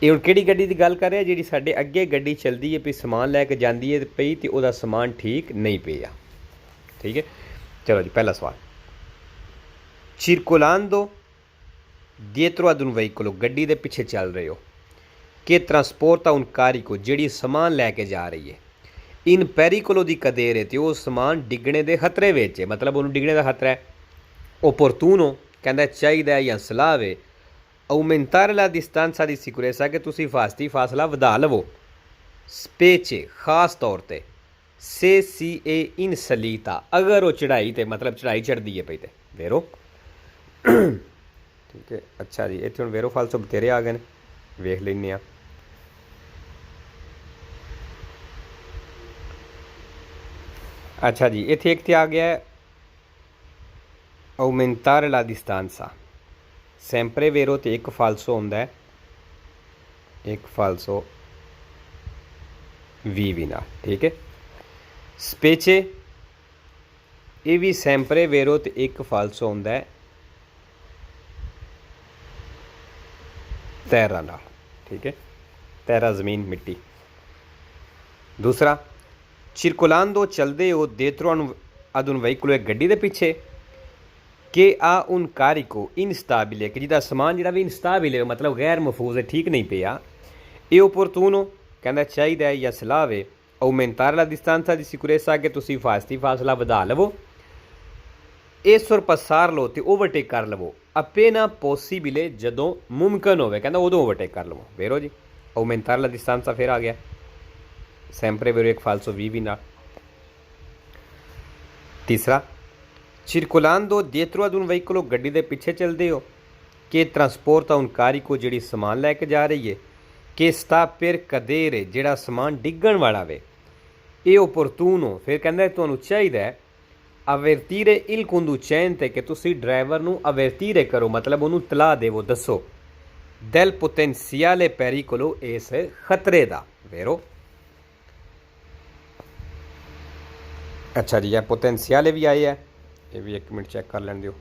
ये हुण किहड़ी गड्डी की गल कर रहे जी साडे अगे गड्डी चलती है भी समान लैके जाती है पई तो वह समान ठीक नहीं पिया। ठीक है, चलो जी पहला सवाल circolando dietro ad un veicolo गड्डी के पिछे चल रहे हो कि ट्रांसपोर्टा un carico जिहड़ी समान लैके जा रही है इन पेरिकोलो दी कदेर है तो वह समान डिगने के खतरे विच है, मतलब उन्होंने डिगने का खतरा है। ओपोर्तूनो कहता चाहिए या सलाह वे aumentare la distanza di sicurezza कि तुसी हिफाजती फासला वधा लवो। स्पेचे खास तौर पर से सी ए इन सलीता अगर वो चढ़ाई तो मतलब चढ़ाई चढ़ती है पई तो वेरो। ठीक है, अच्छा जी इतने वेरो फालसो बतेरे आ गए वेख लेने आ। अच्छा जी इत्थे एक तो आ गया है aumentare la distanza sempre vero तो एक फालसो होंदा है, एक फालसो भी ना। ठीक है, स्पेचे ये भी sempre vero तो एक फालसो होंदा है तैरा नाल। ठीक है, तैरा ज़मीन मिट्टी। दूसरा circolando चलते हो dietro ad un veicolo एक गड्डी के पीछे कि आ उन कारिको इनस्टाबिले कि जिदा समान जिहड़ा भी इनस्टाबिले मतलब गैर महफूज है ठीक नहीं पिया। ये ओपोर्तूनो कहना चाहिए या सलाह वे aumentare la distanza di sicurezza कि तुसी हिफाजती फासला वधा लवो। ए sorpassar लो तो ओवरटेक कर लवो appena possibile जदों मुमकिन होवे कहना उदों ओवरटेक कर लवो। वेरो जी aumentare la distanza फिर आ गया sempre vero एक फालसो भी ना। तीसरा circolando dietro ad un veicolo गड्डी के पिछे चलते हो कि ट्रांसपोर्टा un carico जिहड़ी समान लैके जा रही है कि sta per cadere जिहड़ा समान डिगण वाला वे। ये ओपोर्तूनो फिर कहंदा तुहानूं चाहिए avvertire il conducente कि तुसी ड्राइवर नूं avvertire करो मतलब उन्होंने तलाह देवो दसो del potenziale pericolo इस खतरे दा। वेरो अच्छा जी यह पोटेंशियल भी आई है, ये भी एक मिनट चेक कर लें दियो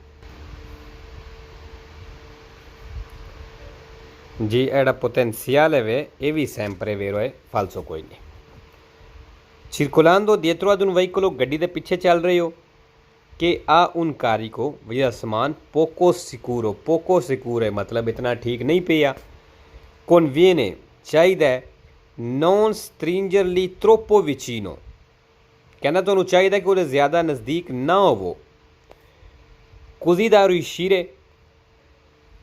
जी। एड़ा पोटेंशियल है वे ये भी sempre vero है फालसो कोई नहीं। circolando dietro ad un veicolo गड्डी के पीछे चल रहे हो कि आ उन carico जिहदा समान poco sicuro है मतलब इतना ठीक नहीं पिया। conviene चाहिए non stringerli troppo vicino कहना तुहानूं चाहिए कि वो ज़्यादा नज़दीक ना हो। così da riuscire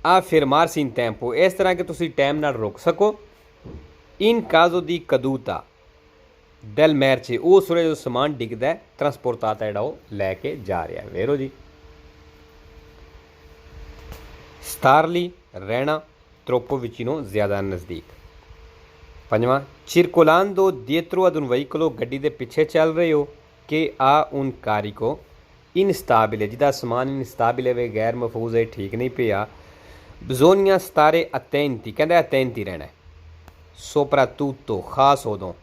affermarsi in tempo, ਇਸ ਤਰ੍ਹਾਂ ਕਿ ਤੁਸੀਂ ਟਾਈਮ ਨਾਲ ਰੁਕ ਸਕੋ। in caso di caduta del merce, ਉਹ ਸੂਰਜ ਜਦੋਂ ਸਮਾਨ ਡਿੱਗਦਾ ਟਰਾਂਸਪੋਰਟਾਤਾ ਜਿਹੜਾ ਉਹ ਲੈ ਕੇ ਜਾ ਰਿਹਾ। ਵੇਰੋ ਜੀ ਸਟਾਰਲੀ ਰਹਿਣਾ, troppo vicino ਜ਼ਿਆਦਾ ਨਜ਼ਦੀਕ। ਪੰਜਵਾਂ circolando dietro ad un veicolo, ਗੱਡੀ ਦੇ ਪਿੱਛੇ ਚੱਲ ਰਹੇ ਹੋ, ਕਿ ਆ un carico instabile, ਜਿਹਦਾ ਸਮਾਨ ਇਨਸਟਾਬਿਲ ਹੈ, ਗੈਰ ਮਹਫੂਜ਼ ਹੈ, ਠੀਕ ਨਹੀਂ ਪਿਆ। bisogna stare attenti, ਕਹਿੰਦਾ attenti ਰਹਿਣਾ। soprattutto ਖਾਸ ਉਦੋਂ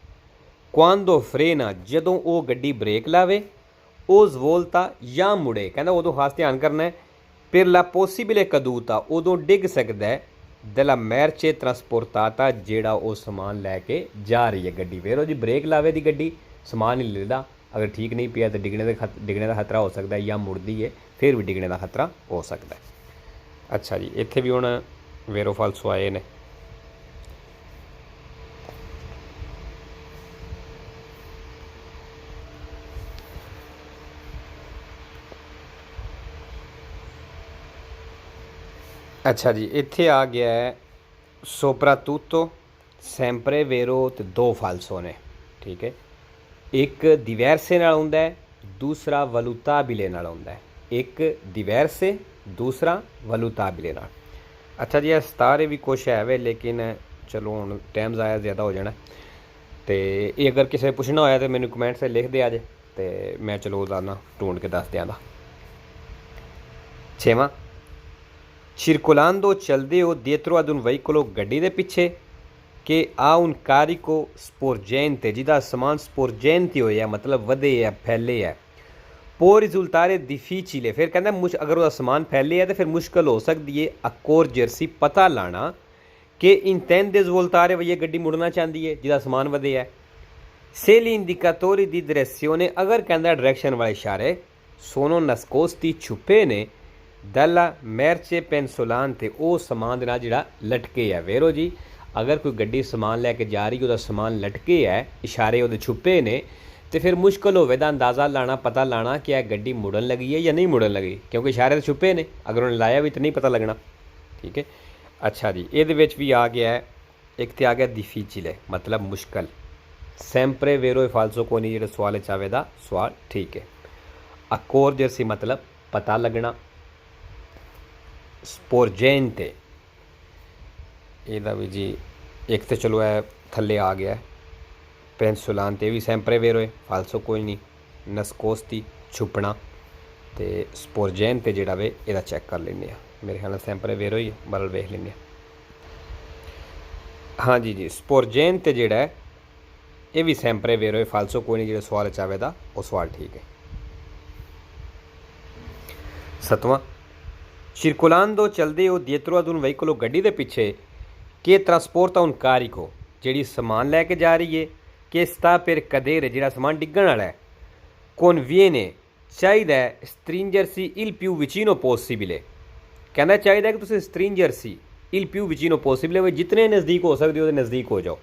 quando frena, ਜਦੋਂ ਉਹ ਗੱਡੀ ਬ੍ਰੇਕ ਲਾਵੇ, ਉਹ ਸਵੋਲਤਾ ਜਾਂ ਮੁੜੇ, ਕਹਿੰਦਾ ਉਦੋਂ ਖਾਸ ਧਿਆਨ ਕਰਨਾ ਹੈ। per la possibile caduta, ਉਦੋਂ ਡਿੱਗ ਸਕਦਾ ਹੈ, della merce trasportata, ਜਿਹੜਾ ਉਹ ਸਮਾਨ ਲੈ ਕੇ ਜਾ ਰਹੀ ਹੈ ਗੱਡੀ। ਵੇਰੋ ਜੀ ਬ੍ਰੇਕ ਲਾਵੇ ਦੀ ਗੱਡੀ, ਸਮਾਨ ਨਹੀਂ ਲੈਂਦਾ, ਅਗਰ ਠੀਕ ਨਹੀਂ ਪਿਆ ਤਾਂ ਡਿੱਗਣੇ ਦਾ ਖਤਰਾ ਹੋ ਸਕਦਾ, ਜਾਂ ਮੁੜਦੀ ਹੈ ਫਿਰ ਵੀ ਡਿੱਗਣੇ ਦਾ ਖਤਰਾ ਹੋ ਸਕਦਾ। ਅੱਛਾ ਜੀ ਇੱਥੇ ਵੀ ਹੁਣ ਵੇਰੋ ਫਾਲਸੋ ਆਏ ਨੇ। ਅੱਛਾ ਜੀ ਇੱਥੇ ਆ ਗਿਆ ਹੈ soprattutto, sempre vero ਤੇ ਦੋ ਫਾਲਸੋ ਨੇ। ਠੀਕ ਹੈ, ਇੱਕ diverse ਨਾਲ ਹੁੰਦਾ ਹੈ, ਦੂਸਰਾ valutabile ਨਾਲ ਹੁੰਦਾ ਹੈ। ਇੱਕ diverse, ਦੂਸਰਾ valutabile ਨਾਲ। ਅੱਛਾ ਜੀ ਇਹ ਸਤਾਰੇ ਵੀ ਕੁਛ ਹੈ ਵੇ, ਲੇਕਿਨ ਚਲੋ ਹੁਣ ਟਾਈਮ ਜ਼ਾਇਆ ਜ਼ਿਆਦਾ ਹੋ ਜਾਣਾ, ਅਤੇ ਇਹ ਅਗਰ ਕਿਸੇ ਪੁੱਛਣਾ ਹੋਇਆ ਤਾਂ ਮੈਨੂੰ ਕਮੈਂਟ 'ਚ ਲਿਖ ਦਿਆ ਜੇ, ਅਤੇ ਮੈਂ ਚਲੋ ਉਹਦਾ ਨਾ ਢੂੰਡ ਕੇ ਦੱਸ ਦਿਆਂਗਾ। ਛੇਵਾਂ circolando, ਚੱਲਦੇ ਹੋ, dietro ad un veicolo, ਗੱਡੀ ਦੇ ਪਿੱਛੇ, ਕਿ ਆ un carico sporgente, ਜਿਹਦਾ ਸਮਾਨ sporgente ਹੋਇਆ, ਮਤਲਬ ਵਧੇ ਹੈ, ਫੈਲੇ ਹੈ। può risultare difficile, ਫਿਰ ਕਹਿੰਦਾ ਅਗਰ ਉਹਦਾ ਸਮਾਨ ਫੈਲੇ ਹੈ ਤਾਂ ਫਿਰ ਮੁਸ਼ਕਿਲ ਹੋ ਸਕਦੀ ਹੈ accorgersi, ਪਤਾ ਲਾਣਾ, ਕਿ intende svoltare, ਵਈ ਇਹ ਗੱਡੀ ਮੁੜਨਾ ਚਾਹੁੰਦੀ ਹੈ ਜਿਹਦਾ ਸਮਾਨ ਵਧੇ ਹੈ। se gli indicatori di direzione, ਅਗਰ ਕਹਿੰਦਾ ਡਾਇਰੈਕਸ਼ਨ ਵਾਲੇ ਇਸ਼ਾਰੇ sono nascosti, ਛੁਪੇ ਨੇ, dalla merce pensolante, ਉਹ ਸਮਾਨ ਦੇ ਨਾਲ ਜਿਹੜਾ ਲਟਕੇ ਹੈ। ਵੇਰੋ ਜੀ ਅਗਰ ਕੋਈ ਗੱਡੀ ਸਮਾਨ ਲੈ ਕੇ ਜਾ ਰਹੀ, ਉਹਦਾ ਸਮਾਨ ਲਟਕੇ ਹੈ, ਇਸ਼ਾਰੇ ਉਹਦੇ ਛੁਪੇ ਨੇ, तो फिर मुश्किल होवे दा अंदाज़ा लाना, पता लाना कि यह गड्डी मुड़न लगी है या नहीं मुड़न लगी, क्योंकि इशारे तो छुपे ने, अगर उन्हें लाया भी तो नहीं पता लगना। ठीक है, अच्छा जी ये भी आ गया है, एक तो आ गया डिफिसिले मतलब मुश्किल, सैंपरे वेरो फालसो को नहीं, जो सवाल चावे दा सवाल ठीक है। अकोरजर्सी मतलब पता लगना, स्पोरजेंटे ये भी जी एक तो चलो है थले आ गया है, पेंसुलांते भी सैंपरे वेरो है, फालसो कोई नहीं, नस्कोस्ती छुपना, तो स्पोरजेन ते जेड़ा वे इहदा चैक कर लेंगे, मेरे ख्याल सैंपरे वेरो ही है, बरल वेख लेंगे। हाँ जी जी स्पोरजेन ते जेड़ा है ये भी सैंपरे वेरो है, फालसो कोई नहीं, जो सवाल चाहे दा वो सवाल ठीक है। सतवां circolando चलदे हो dietro ad un veicolo, गड्डी दे पिछे, के ट्रांसपोर्टा un carico, जिहड़ी समान लैके जा रही है, कि sta per cadere, जिहड़ा समान डिग्गण वाला है, conviene चाहिदा stringersi il più vicino possibile, कहना चाहिए कि तुम stringersi il più vicino possibile, वे जितने नज़दीक हो सकते हो नज़दीक हो जाओ,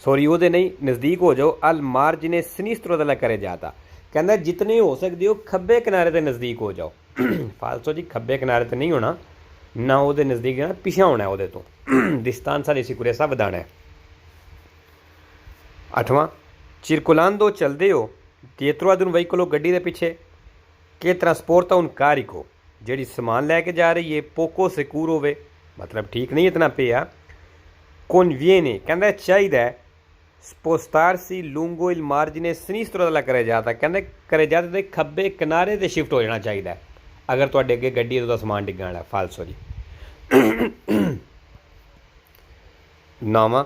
सॉरी वो नहीं नज़दीक हो जाओ, al margine sinistro della carreggiata, कहना जितने हो सकते हो खब्बे किनारे के नज़दीक हो जाओ। फालसो जी खब्बे किनारे तो नहीं होना ना, वो नज़दीक ना पिछा होना है, वो डिस्टेंस दी सिक्योरिटी वधाना है। अठवां circolando चलदे हो dietro ad un veicolo, गड्डी दे पिछे, के ट्रांसपोर्टा un carico, जिहड़ी समान लैके जा रही है, poco sicuro होवे मतलब ठीक नहीं इतना पिया, conviene कहंदा चाहिदा spostarsi lungo il margine sinistro della carreggiata, कहंदा carreggiata दे खब्बे किनारे ते शिफ्ट हो जाना चाहिदा अगर तुहाडे अगे गड्डी दा समान डिग्गण वाला। फालसो जी। नामा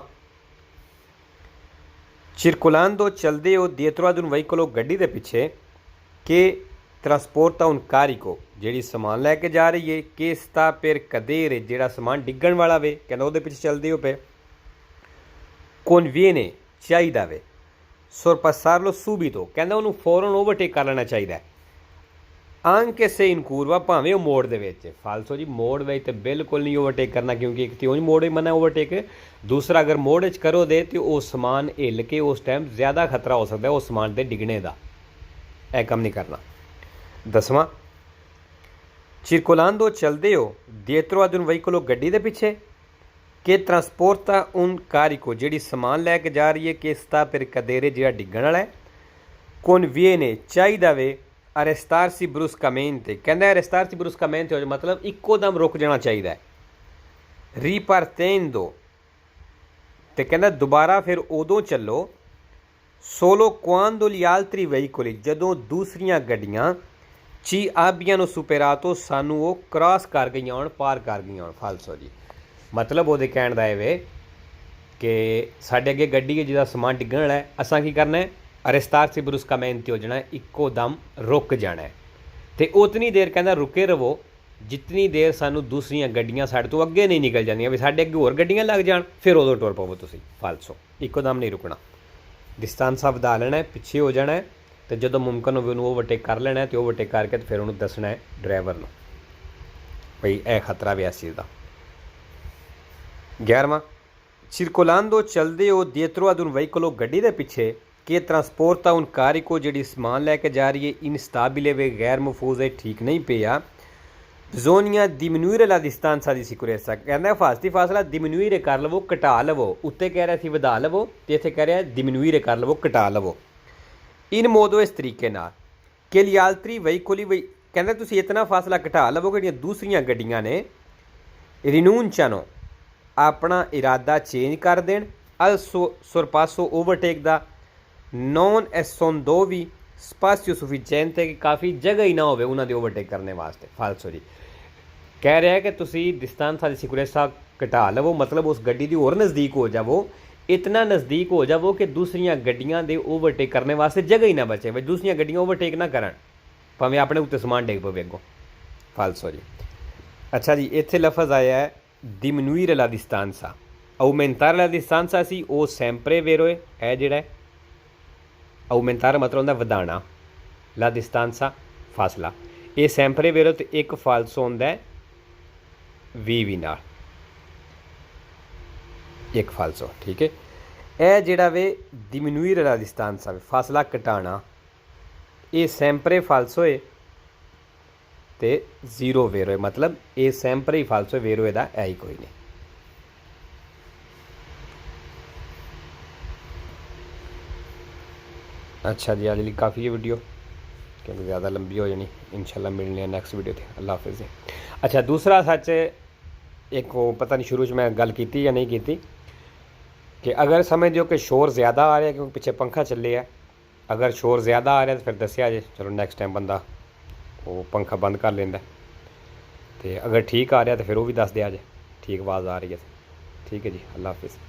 circolando चलदे हो dietro ad un veicolo, गड्डी दे पिछे, के ट्रांसपोर्टा un carico, जिहड़ी समान लैके जा रही है, के sta per cadere, जिहड़ा समान डिग्गण वाला वे, कहंदा उहदे पिछे चलदे हो पे, conviene चाहिदा वे sorpassarlo subito, कहंदा उहनूं फौरन ओवरटेक कर लेना चाहिदा, anche se in curva, भावें वो मोड़ दे विच। फालसो जी मोड़ विच ते बिल्कुल नहीं ओवरटेक करना, क्योंकि एक तो मोड़ ही मना ओवरटेक, दूसरा अगर मोड़ च करो दे तो वो समान हिल के उस टाइम ज़्यादा खतरा हो सकता है उस समान के डिगने का, यह कम नहीं करना। 10वां circolando चलदे हो dietro ad un veicolo गड्डी दे पिछे che trasporta un carico ਜਿਹੜੀ ਸਮਾਨ ਲੈ ਕੇ ਜਾ ਰਹੀ ਹੈ che sta per cadere ਜਿਹੜਾ ਡਿੱਗਣ ਵਾਲਾ ਹੈ conviene ਚਾਹੀਦਾ ਵੇ arrestarsi bruscamente ਕਹਿੰਦਾ arrestarsi bruscamente ਮਤਲਬ ਇੱਕੋ ਦਮ ਰੁਕ ਜਾਣਾ ਚਾਹੀਦਾ ਹੈ ripartendo ਤੇ ਕਹਿੰਦਾ ਦੁਬਾਰਾ ਫਿਰ ਉਦੋਂ ਚੱਲੋ solo quando gli altri veicoli ਜਦੋਂ ਦੂਸਰੀਆਂ ਗੱਡੀਆਂ ci abbiano superato ਸਾਨੂੰ ਉਹ ਕ੍ਰਾਸ ਕਰ ਗਈਆਂ ਹੋਣ ਪਾਰ ਕਰ ਗਈਆਂ ਹੋਣ ਫਾਲਸੋ ਜੀ ਮਤਲਬ ਉਹਦੇ ਕਹਿਣ ਦਾ ਇਹ ਵੇ ਕਿ ਸਾਡੇ ਅੱਗੇ ਗੱਡੀ ਹੈ ਜਿਹਦਾ ਸਮਾਨ ਡਿੱਗਣ ਵਾਲਾ ਹੈ ਅਸਾਂ ਕੀ ਕਰਨਾ ਹੈ ਅਰੈਸਟਾਰਸੀ ਬਰੁਸਕਾਮੈਂਟੇ ਹੋ ਜਾਣਾ ਇੱਕੋ ਦਮ ਰੁਕ ਜਾਣਾ ਹੈ ਅਤੇ ਉਤਨੀ ਦੇਰ ਕਹਿੰਦਾ ਰੁਕੇ ਰਵੋ ਜਿਤਨੀ ਦੇਰ ਸਾਨੂੰ ਦੂਸਰੀਆਂ ਗੱਡੀਆਂ ਸਾਡੇ ਤੋਂ ਅੱਗੇ ਨਹੀਂ ਨਿਕਲ ਜਾਂਦੀਆਂ ਵੀ ਸਾਡੇ ਅੱਗੇ ਹੋਰ ਗੱਡੀਆਂ ਲੱਗ ਜਾਣ ਫਿਰ ਉਦੋਂ ਟੁਰ ਪਵੋ ਤੁਸੀਂ ਫਾਲਸੋ ਇੱਕੋ ਦਮ ਨਹੀਂ ਰੁਕਣਾ ਡਿਸਟੈਂਸ ਵਧਾ ਲੈਣਾ ਹੈ ਪਿੱਛੇ ਹੋ ਜਾਣਾ ਹੈ ਅਤੇ ਜਦੋਂ ਮੁਮਕਨ ਹੋਵੇ ਉਹਨੂੰ ਓਵਰਟੇਕ ਕਰ ਲੈਣਾ ਅਤੇ ਓਵਰਟੇਕ ਕਰਕੇ ਅਤੇ ਫਿਰ ਉਹਨੂੰ ਦੱਸਣਾ ਹੈ ਡਰਾਈਵਰ ਨੂੰ ਬਈ ਇਹ ਖਤਰਾ ਵੀ ਇਸ ਚੀਜ਼ ਦਾ 11ਵਾਂ circolando ਚੱਲਦੇ ਹੋ dietro ad un veicolo ਗੱਡੀ ਦੇ ਪਿੱਛੇ ਕਿ trasporta un carico ਜਿਹੜੀ ਸਮਾਨ ਲੈ ਕੇ ਜਾ ਰਹੀ ਹੈ instabile ਵੇ ਗੈਰ ਮਹਫੂਜ਼ ਹੈ ਠੀਕ ਨਹੀਂ ਪਿਆ bisogna diminuire la distanza di sicurezza ਕਹਿੰਦਾ ਫਾਸਲਾ diminuire ਕਰ ਲਵੋ ਘਟਾ ਲਵੋ ਉੱਤੇ ਕਹਿ ਰਿਹਾ ਸੀ ਵਧਾ ਲਵੋ ਅਤੇ ਇੱਥੇ ਕਹਿ ਰਿਹਾ diminuire ਕਰ ਲਵੋ ਘਟਾ ਲਵੋ in modo ਇਸ ਤਰੀਕੇ ਨਾਲ ਕਿ gli altri veicoli ਕਹਿੰਦਾ ਤੁਸੀਂ ਇਤਨਾ ਫਾਸਲਾ ਘਟਾ ਲਵੋ ਕਿ ਜਿਹੜੀਆਂ ਦੂਸਰੀਆਂ ਗੱਡੀਆਂ ਨੇ rinunciano ਆਪਣਾ ਇਰਾਦਾ ਚੇਂਜ ਕਰ ਦੇਣ al sorpasso ਓਵਰਟੇਕ ਦਾ non essendo ਵੀ spazio sufficiente ਕਿ ਕਾਫੀ ਜਗ੍ਹਾ ਹੀ ਨਾ ਹੋਵੇ ਉਹਨਾਂ ਦੇ ਓਵਰਟੇਕ ਕਰਨ ਵਾਸਤੇ ਫਾਲਸੋ ਜੀ ਕਹਿ ਰਿਹਾ ਕਿ ਤੁਸੀਂ distanza di sicurezza ਘਟਾ ਲਵੋ ਮਤਲਬ ਉਸ ਗੱਡੀ ਦੀ ਹੋਰ ਨਜ਼ਦੀਕ ਹੋ ਜਾਵੋ ਇਤਨਾ ਨਜ਼ਦੀਕ ਹੋ ਜਾਵੋ ਕਿ ਦੂਸਰੀਆਂ ਗੱਡੀਆਂ ਦੇ ਓਵਰਟੇਕ ਕਰਨ ਵਾਸਤੇ ਜਗ੍ਹਾ ਹੀ ਨਾ ਬਚੇ ਵੀ ਦੂਸਰੀਆਂ ਗੱਡੀਆਂ ਓਵਰਟੇਕ ਨਾ ਕਰਨ ਭਾਵੇਂ ਆਪਣੇ ਉੱਤੇ ਸਮਾਨ ਡਿੱਗ ਪਵੇ ਅੱਗੋਂ ਫਾਲਸੋ ਜੀ ਅੱਛਾ ਜੀ ਇੱਥੇ ਲਫ਼ਜ਼ ਆਇਆ ਹੈ diminuire la distanza aumentare la distanza ਸੀ ਉਹ sempre vero ਹੈ ਇਹ ਜਿਹੜਾ ਹੈ aumentare ਮਤਲਬ ਹੁੰਦਾ ਵਧਾਉਣਾ la distanza ਫਾਸਲਾ ਇਹ sempre vero ਅਤੇ ਇੱਕ ਫਾਲਸੋ ਹੁੰਦਾ ਵੀ ਨਾਲ ਇੱਕ ਫਾਲਸੋ ਠੀਕ ਹੈ ਇਹ ਜਿਹੜਾ ਵੇ diminuire la distanza ਫਾਸਲਾ ਘਟਾਉਣਾ ਇਹ sempre ਫਾਲਸੋ ਹੈ ਅਤੇ ਜ਼ੀਰੋ ਵੇਰੋ ਹੈ ਮਤਲਬ ਇਹ sempre ਹੀ ਫਾਲਸੋ ਵੇਰੋ ਇਹਦਾ ਹੈ ਹੀ ਕੋਈ ਨਹੀਂ अच्छा जी आज लिए काफ़ी है वीडियो क्योंकि ज़्यादा लंबी हो जानी इंशाल्लाह मिलने नेक्स्ट वीडियो थे अल्लाह हाफिज़। अच्छा दूसरा सच एक वो पता नहीं शुरू में गल की या नहीं की कि अगर समझ दो कि शोर ज़्यादा आ रहा है क्योंकि पीछे पंखा चले है अगर शोर ज़्यादा आ रहा है तो फिर दसिया जे चलो नैक्सट टाइम बंदा वो पंखा बंद कर लेंदा तो अगर ठीक आ रहा तो फिर वो भी दस दिया जे ठीक आवाज़ आ रही है ठीक है जी अल्लाह हाफिज़।